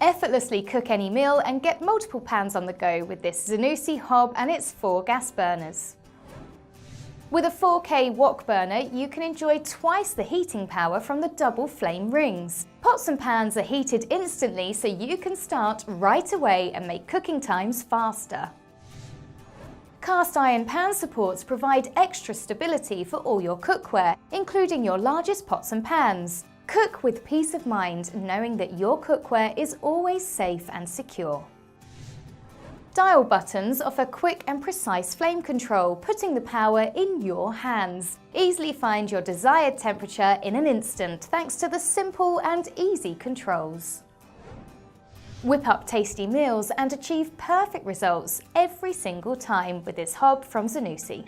Effortlessly cook any meal and get multiple pans on the go with this Zanussi hob and its 4 gas burners. With a 4K wok burner, you can enjoy twice the heating power from the double flame rings. Pots and pans are heated instantly, so you can start right away and make cooking times faster. Cast iron pan supports provide extra stability for all your cookware, including your largest pots and pans. Cook with peace of mind, knowing that your cookware is always safe and secure. Dial buttons offer quick and precise flame control, putting the power in your hands. Easily find your desired temperature in an instant thanks to the simple and easy controls. Whip up tasty meals and achieve perfect results every single time with this hob from Zanussi.